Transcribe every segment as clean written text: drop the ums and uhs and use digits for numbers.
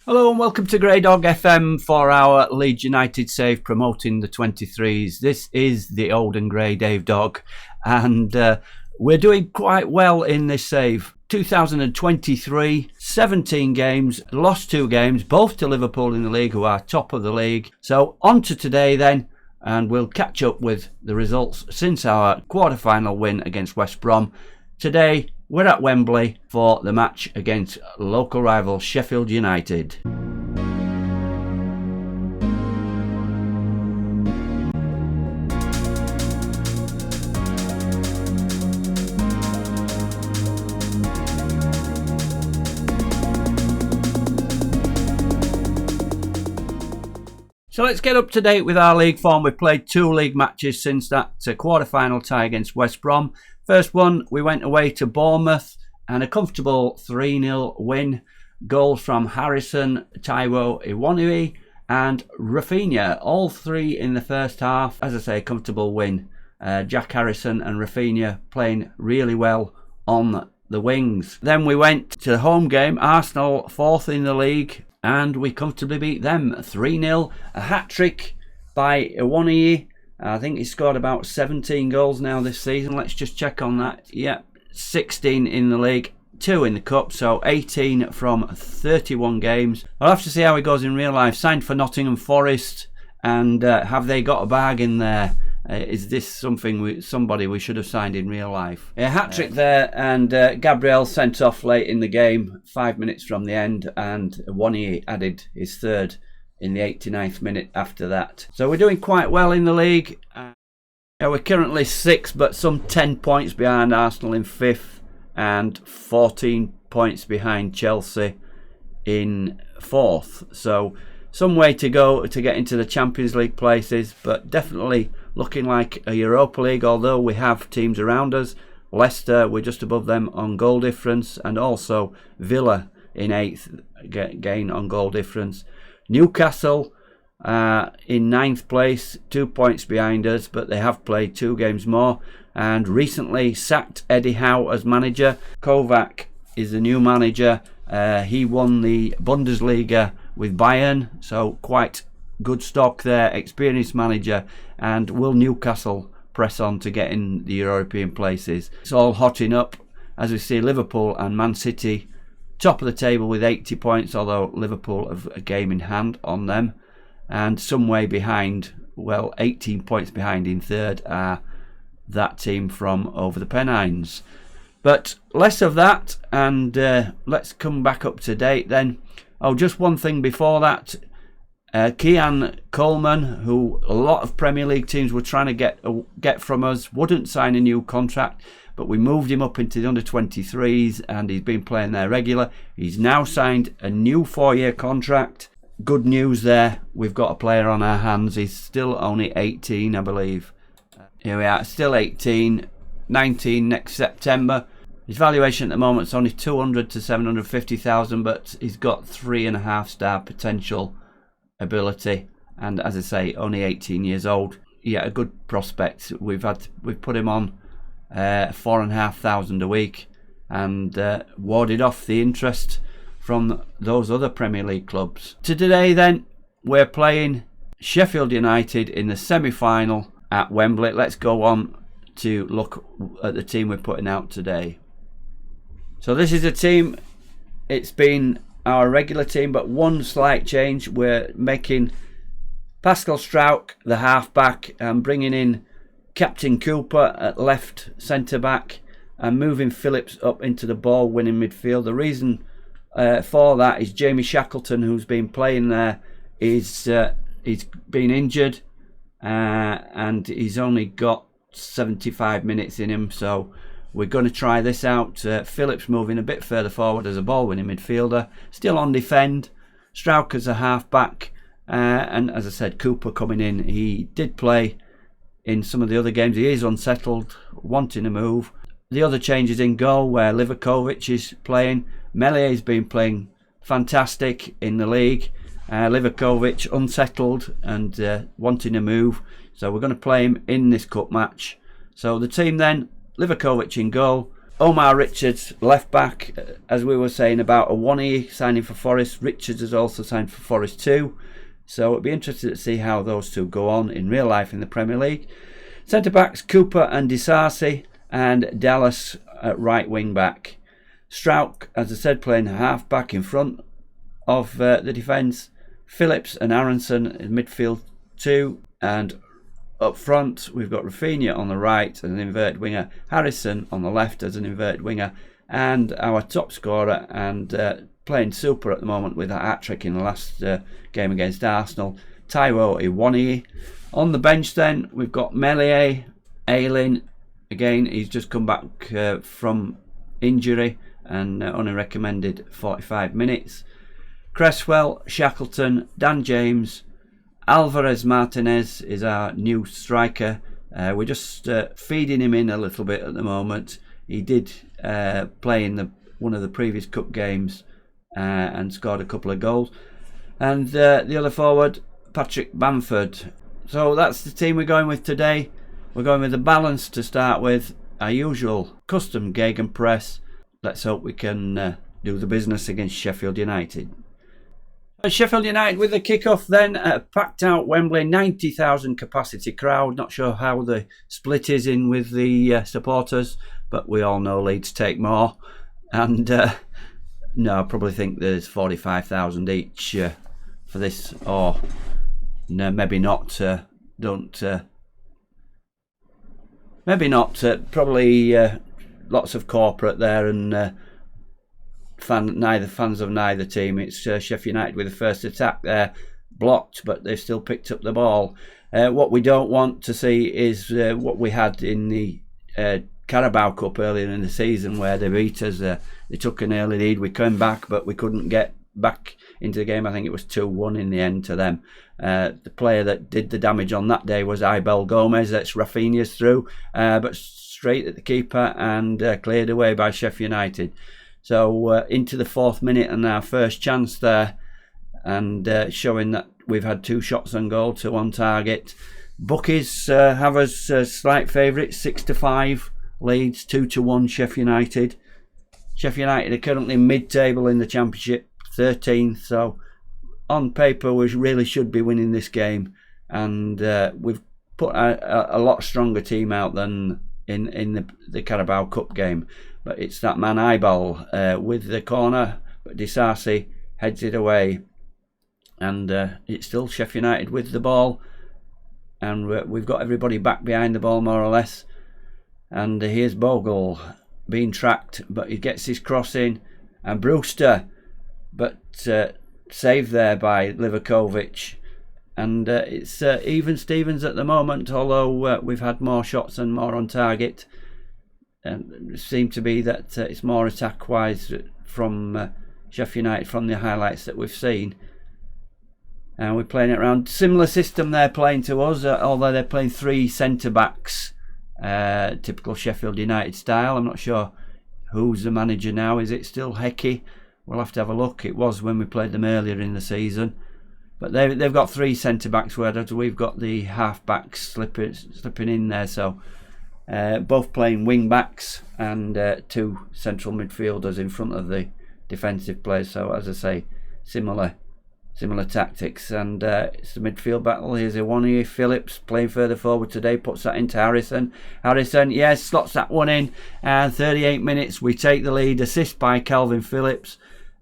Hello and welcome to Grey Dog FM for our Leeds United save promoting the 23's. This is the old and grey Dave Dog, and we're doing quite well in this save. 2023, 17 games, lost 2 games, both to Liverpool in the league, who are top of the league. So on to today then, and we'll catch up with the results since our quarter-final win against West Brom. Today, we're at Wembley for the match against local rival Sheffield United. So let's get up to date with our league form. We've played 2 league matches since that quarter-final tie against West Brom. First one, we went away to Bournemouth and a comfortable 3-0 win. Goals from Harrison, Taiwo, Awoniyi and Rafinha. All 3 in the first half. As I say, comfortable win. Jack Harrison and Rafinha playing really well on the wings. Then we went to the home game, Arsenal 4th in the league, and we comfortably beat them 3-0. A hat-trick by Awoniyi. I think he's scored about 17 goals now this season. Let's just check on that. Yep, 16 in the league, 2 in the cup, so 18 from 31 games. I'll have to see how he goes in real life. Signed for Nottingham Forest, and have they got a bargain there? Is this somebody we should have signed in real life? A hat-trick there, and Gabriel sent off late in the game, 5 minutes from the end, and Awoniyi added his 3rd in the 89th minute after that. So we're doing quite well in the league. We're currently 6th, but some 10 points behind Arsenal in 5th, and 14 points behind Chelsea in 4th. So some way to go to get into the Champions League places, but definitely looking like a Europa League, although we have teams around us. Leicester, we're just above them on goal difference, and also Villa in 8th, gain on goal difference. Newcastle in 9th place, 2 points behind us, but they have played 2 games more, and recently sacked Eddie Howe as manager. Kovac is the new manager. He won the Bundesliga with Bayern, so quite good stock there, experienced manager. And will Newcastle press on to get in the European places? It's all hotting up as we see Liverpool and Man City top of the table with 80 points, although Liverpool have a game in hand on them. And some way behind, well, 18 points behind in 3rd are that team from over the Pennines. But less of that, and let's come back up to date then. Oh, just one thing before that. Kean Coleman, who a lot of Premier League teams were trying to get from us, wouldn't sign a new contract, but we moved him up into the under-23's and he's been playing there regular. He's now signed a new 4-year contract. Good news there. We've got a player on our hands. He's still only 18, I believe. Here we are, still 18, 19 next September. His valuation at the moment is only 200 to 750,000, but he's got 3.5-star potential ability, and as I say, only 18 years old. Yeah, a good prospect. We've put him on 4,500 a week, and warded off the interest from those other Premier League clubs. Today then, we're playing Sheffield United in the semi-final at Wembley. Let's go on to look at the team we're putting out today. So this is a team, it's been our regular team, but one slight change. We're making Pascal Struijk the half-back and bringing in Captain Cooper at left centre-back and moving Phillips up into the ball-winning midfield. The reason for that is Jamie Shackleton, who's been playing there, he's been injured and he's only got 75 minutes in him, so we're going to try this out. Phillips moving a bit further forward as a ball-winning midfielder, still on defend. Struijk as a half-back, and as I said, Cooper coming in. He did play in some of the other games. He is unsettled, wanting to move. The other changes in goal, where Livakovic is playing. Mellier's been playing fantastic in the league. Livakovic unsettled and wanting to move, so we're going to play him in this cup match. So the team then: Livakovic in goal, Omar Richards, left back, as we were saying about Awoniyi signing for Forest. Richards has also signed for Forest too. So it'll be interesting to see how those two go on in real life in the Premier League. Centre backs Cooper and Disasi, and Dallas at right wing back. Strauch, as I said, playing half back in front of the defence. Phillips and Aronson in midfield too, and up front we've got Rafinha on the right as an inverted winger, Harrison on the left as an inverted winger, and our top scorer and playing super at the moment with a hat-trick in the last game against Arsenal, Taiwo Awoniyi. On the bench then we've got Meslier, Ayling. Again, he's just come back from injury and only recommended 45 minutes. Cresswell, Shackleton, Dan James, Alvarez Martinez is our new striker. We're just feeding him in a little bit at the moment. He did play in one of the previous cup games and scored a couple of goals. And the other forward, Patrick Bamford. So that's the team we're going with today. We're going with the balance to start with. Our usual custom gegenpress. Let's hope we can do the business against Sheffield United. Sheffield United with the kick-off then at a packed out Wembley, 90,000 capacity crowd. Not sure how the split is in with the supporters, but we all know Leeds take more. And no, I probably think there's 45,000 each for this, or no, maybe not. Maybe not. Probably lots of corporate there and fans of neither team. It's Sheff United with the first attack there, blocked, but they've still picked up the ball. What we don't want to see is what we had in the Carabao Cup earlier in the season, where they beat us. They took an early lead. We came back, but we couldn't get back into the game. I think it was 2-1 in the end to them. The player that did the damage on that day was Ibel Gomez. That's Rafinha's through, but straight at the keeper and cleared away by Sheff United. So into the 4th minute and our first chance there, and showing that we've had 2 shots on goal, 2 on target. Bookies have us slight favourites, 6-5 Leeds, 2-1 Sheff United. Sheff United are currently mid-table in the Championship, 13th, so on paper we really should be winning this game, and we've put a lot stronger team out than in the Carabao Cup game. But it's that man Ibal with the corner, but Disasi heads it away, and it's still Sheff United with the ball, and we've got everybody back behind the ball more or less. And here's Bogle being tracked, but he gets his cross in, and Brewster, but saved there by Livakovic. And it's even Stevens at the moment, although we've had more shots and more on target. It seemed to be that it's more attack-wise from Sheff United from the highlights that we've seen. And we're playing it around. Similar system they're playing to us, although they're playing 3 centre-backs. Typical Sheffield United style. I'm not sure who's the manager now. Is it still Hecky? We'll have to have a look. It was when we played them earlier in the season. But they've got 3 centre-backs, whereas we've got the half-backs slipping in there. So both playing wing-backs and 2 central midfielders in front of the defensive players. So as I say, similar tactics. And it's the midfield battle. Here's Awoniyi. Phillips playing further forward today, puts that into Harrison. Harrison, yes, slots that one in. And 38 minutes, we take the lead. Assist by Calvin Phillips.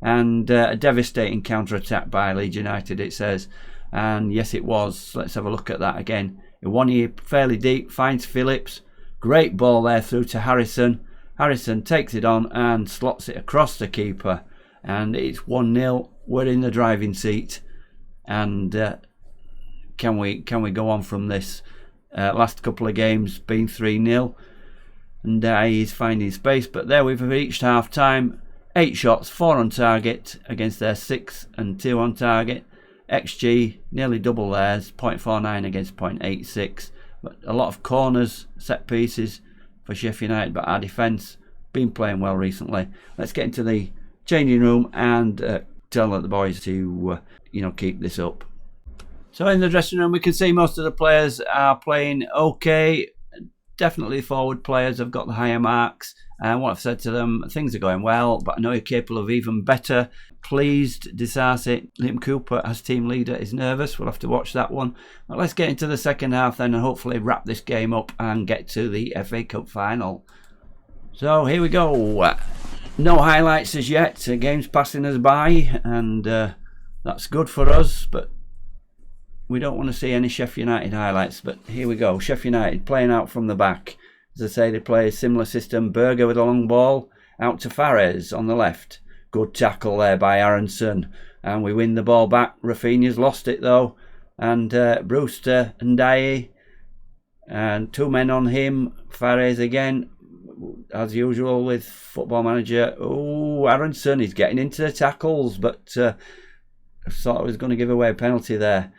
And a devastating counter-attack by Leeds United, it says. And yes, it was. Let's have a look at that again. Awoniyi fairly deep, finds Phillips. Great ball there through to Harrison. Harrison takes it on and slots it across the keeper. And it's 1-0. We're in the driving seat. And can we go on from this? Last couple of games been 3-0. And he's finding space. But there we've reached half-time. 8 shots, 4 on target against their 6 and 2 on target. XG nearly double theirs, 0.49 against 0.86. But a lot of corners, set pieces for Sheff United. But our defence been playing well recently. Let's get into the changing room and tell the boys to keep this up. So in the dressing room we can see most of the players are playing okay. definitely forward players have got the higher marks, and what I've said to them, things are going well, but I know you're capable of even better. Pleased, Disasi. Liam Cooper as team leader is nervous. We'll have to watch that one. But let's get into the second half then, and hopefully wrap this game up and get to the FA Cup final. So here we go. No highlights as yet. The game's passing us by, and that's good for us, but we don't want to see any Sheff United highlights. But here we go. Sheff United playing out from the back. As I say, they play a similar system. Berger with a long ball out to Fares on the left. Good tackle there by Aronson, and we win the ball back. Rafinha's lost it though, and Brewster and Dye, and 2 men on him. Fares again, as usual with Football Manager. Oh, Aronson is getting into the tackles, but I thought I was going to give away a penalty there.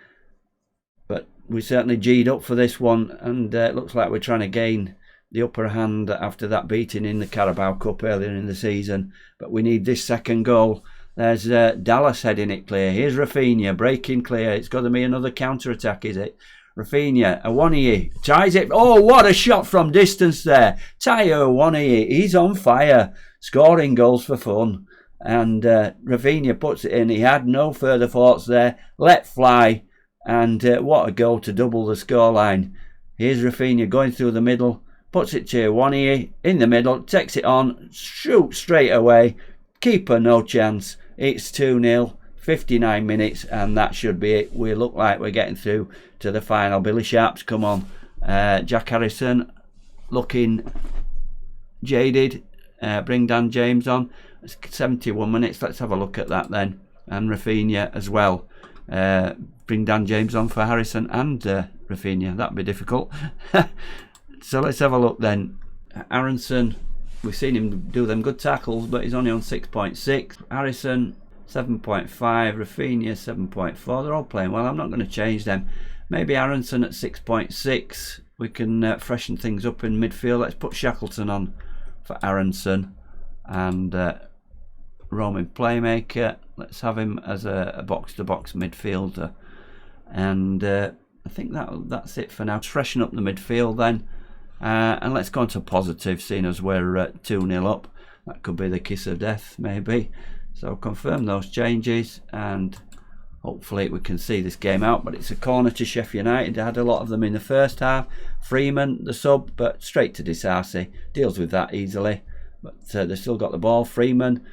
But we certainly G'd up for this one, and it looks like we're trying to gain the upper hand after that beating in the Carabao Cup earlier in the season. But we need this second goal. There's Dallas heading it clear. Here's Rafinha breaking clear. It's got to be another counter-attack, is it? Rafinha, Awoniyi ties it. Oh, what a shot from distance there. Tayo Awoniyi, he's on fire, scoring goals for fun. And Rafinha puts it in. He had no further thoughts there. Let fly. And what a goal to double the scoreline. Here's Rafinha going through the middle. Puts it to Awoniyi in the middle, takes it on, shoots straight away. Keeper, no chance. It's 2-0, 59 minutes, and that should be it. We look like we're getting through to the final. Billy Sharp's come on. Jack Harrison looking jaded. Bring Dan James on. It's 71 minutes. Let's have a look at that then. And Rafinha as well. Bring Dan James on for Harrison and Rafinha. That'd be difficult. So let's have a look then. Aronson, we've seen him do them good tackles, but he's only on 6.6. Harrison, 7.5. Rafinha, 7.4. They're all playing well. I'm not going to change them. Maybe Aronson at 6.6. We can freshen things up in midfield. Let's put Shackleton on for Aronson. And Roman playmaker. Let's have him as a box-to-box midfielder. And I think that's it for now. Let's freshen up the midfield then. And let's go on to positive, seeing as we're 2-0 up. That could be the kiss of death, maybe. So confirm those changes, and hopefully we can see this game out. But it's a corner to Sheff United. They had a lot of them in the first half. Freeman, the sub, but straight to Disasi. Deals with that easily. But they've still got the ball. Freeman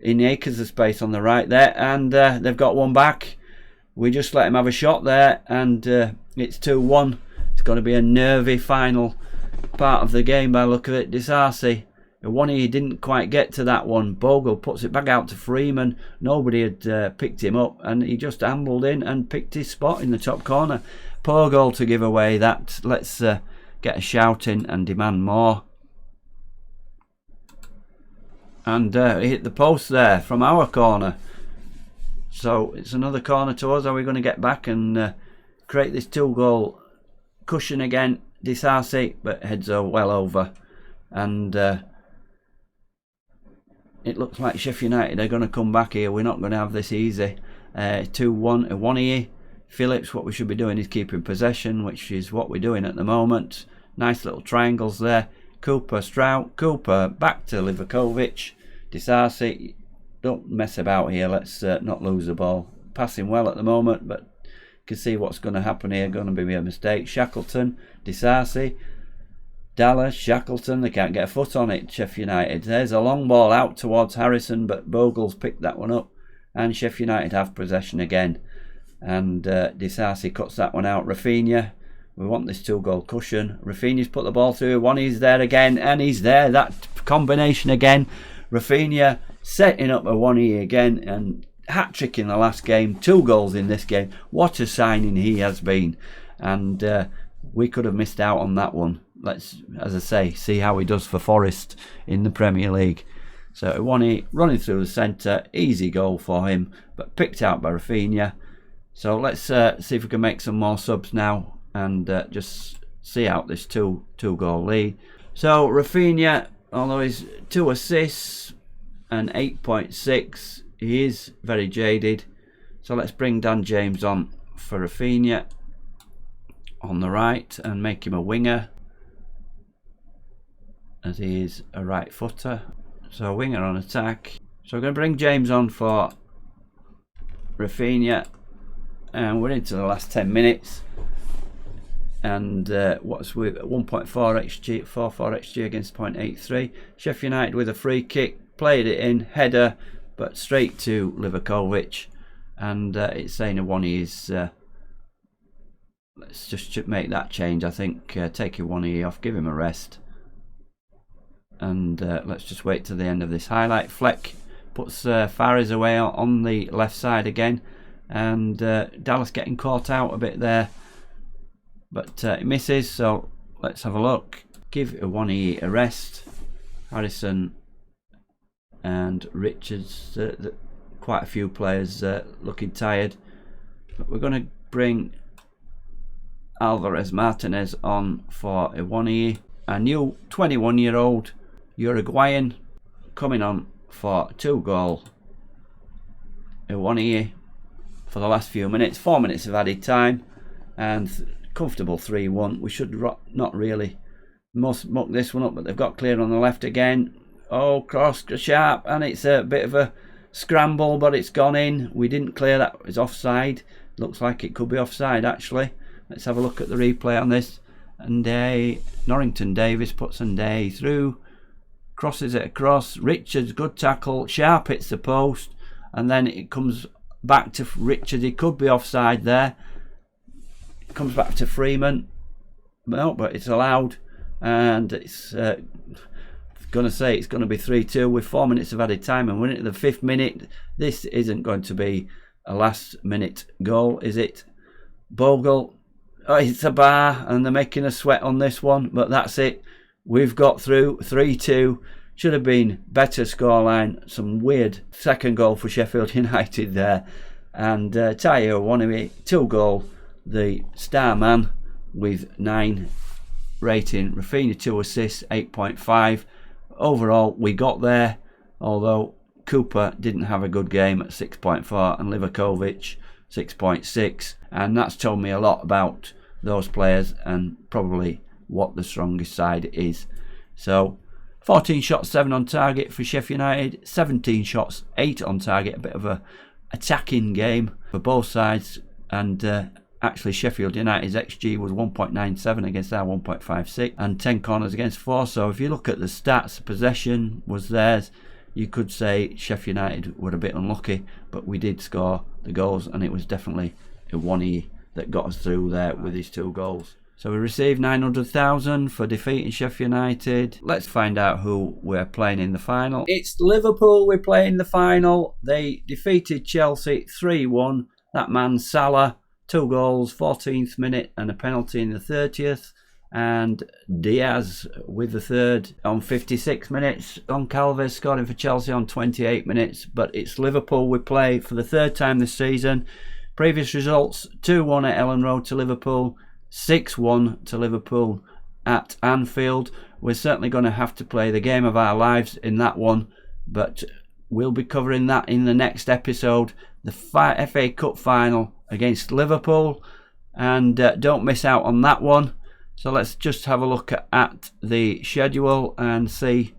in the acres of space on the right there, and they've got one back. We just let him have a shot there, and it's 2-1. It's going to be a nervy final part of the game by the look of it. Disasi, Awoniyi didn't quite get to that one. Bogle puts it back out to Freeman. Nobody had picked him up, and he just ambled in and picked his spot in the top corner. Poor goal to give away that. Let's get a shout in and demand more. And he hit the post there from our corner. So it's another corner to us. Are we going to get back and create this 2-goal cushion again? Disasi, but heads are well over. And it looks like Sheff United are going to come back here. We're not going to have this easy. 2-1 Awoniyi. Phillips, what we should be doing is keeping possession, which is what we're doing at the moment. Nice little triangles there. Cooper, Strout, Cooper, back to Livakovic. Disasi, don't mess about here. Let's not lose the ball. Passing well at the moment, but you can see what's going to happen here. Going to be a mistake. Shackleton, Disasi, Dallas, Shackleton. They can't get a foot on it, Sheff United. There's a long ball out towards Harrison, but Bogle's picked that one up. And Sheff United have possession again. And Disasi cuts that one out. Rafinha, we want this 2-goal cushion. Rafinha's put the ball through. He's there again, and he's there. That combination again. Rafinha setting up Awoniyi again, and hat-trick in the last game. 2 goals in this game. What a signing he has been. And we could have missed out on that one. Let's, as I say, see how he does for Forest in the Premier League. So Awoniyi running through the centre. Easy goal for him, but picked out by Rafinha. So let's see if we can make some more subs now and just see out this 2-goal lead. So Rafinha, although he's 2 assists and 8.6, he is very jaded. So let's bring Dan James on for Rafinha on the right and make him a winger. as he is a right footer. So winger on attack. So we're going to bring James on for Rafinha, and we're into the last 10 minutes. And what's with 1.4 XG, 4.4 XG against 0.83. Sheff United with a free kick, played it in, header, but straight to Livakovic. And it's saying Awoniyi is. Let's just make that change. I think take Awoniyi off, give him a rest, and let's just wait till the end of this highlight. Fleck puts Fares away on the left side again, and Dallas getting caught out a bit there. But it misses, so let's have a look. Give Awoniyi a rest. Harrison and Richards, quite a few players looking tired. But we're going to bring Alvarez Martinez on for Awoniyi. A new 21-year-old Uruguayan coming on for 2-goal. Awoniyi for the last few minutes. 4 minutes of added time. And comfortable 3-1. We should not really muck this one up, but they've got clear on the left again. Oh, cross sharp, and it's a bit of a scramble, but it's gone in. We didn't clear that. It's offside. Looks like it could be offside actually. Let's have a look at the replay on this. And Norrington Davis puts Ndeye through, crosses it across. Richards, good tackle. Sharp hits the post, and then it comes back to Richards. He could be offside there. Comes back to Freeman, no, but it's allowed, and it's going to be 3-2 with 4 minutes of added time, and we're into the 5th minute. This isn't going to be a last minute goal, is it? Bogle, oh, it's a bar, and they're making a sweat on this one, but that's it. We've got through 3-2. Should have been better scoreline. Some weird second goal for Sheffield United there, and Tayo Awoniyi, 2-goal. The star man with 9 rating. Rafinha 2 assists, 8.5. Overall, we got there, although Cooper didn't have a good game at 6.4 and Livakovic 6.6. And that's told me a lot about those players and probably what the strongest side is. So 14 shots, 7 on target for Sheff United. 17 shots, 8 on target. A bit of a attacking game for both sides. And actually, Sheffield United's XG was 1.97 against our 1.56, and 10 corners against 4. So if you look at the stats, possession was theirs. You could say Sheffield United were a bit unlucky, but we did score the goals, and it was definitely Awoniyi that got us through there with his 2 goals. So we received 900,000 for defeating Sheffield United. Let's find out who we're playing in the final. It's Liverpool we're playing in the final. They defeated Chelsea 3-1. That man Salah, 2 goals, 14th minute and a penalty in the 30th. And Diaz with the 3rd on 56 minutes. Goncalves scoring for Chelsea on 28 minutes. But it's Liverpool we play for the 3rd time this season. Previous results, 2-1 at Ellen Road to Liverpool, 6-1 to Liverpool at Anfield. We're certainly going to have to play the game of our lives in that one, but we'll be covering that in the next episode. The FA Cup final against Liverpool, and don't miss out on that one. So let's just have a look at the schedule and see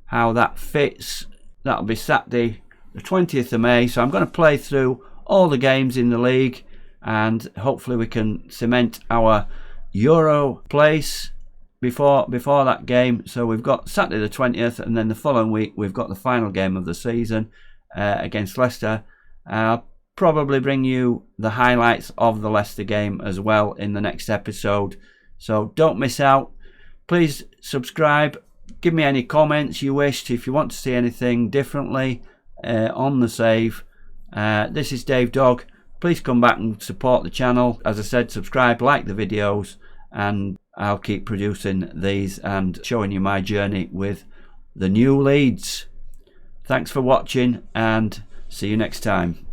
how that fits. That'll be Saturday the 20th of May. So I'm going to play through all the games in the league, and hopefully we can cement our Euro place before that game. So we've got Saturday the 20th, and then the following week we've got the final game of the season against Leicester. I'll probably bring you the highlights of the Leicester game as well in the next episode. So don't miss out. Please subscribe. Give me any comments you wished if you want to see anything differently on the save. This is Dave Dog. Please come back and support the channel. As I said, subscribe, like the videos, and I'll keep producing these and showing you my journey with the new Leeds. Thanks for watching, and see you next time.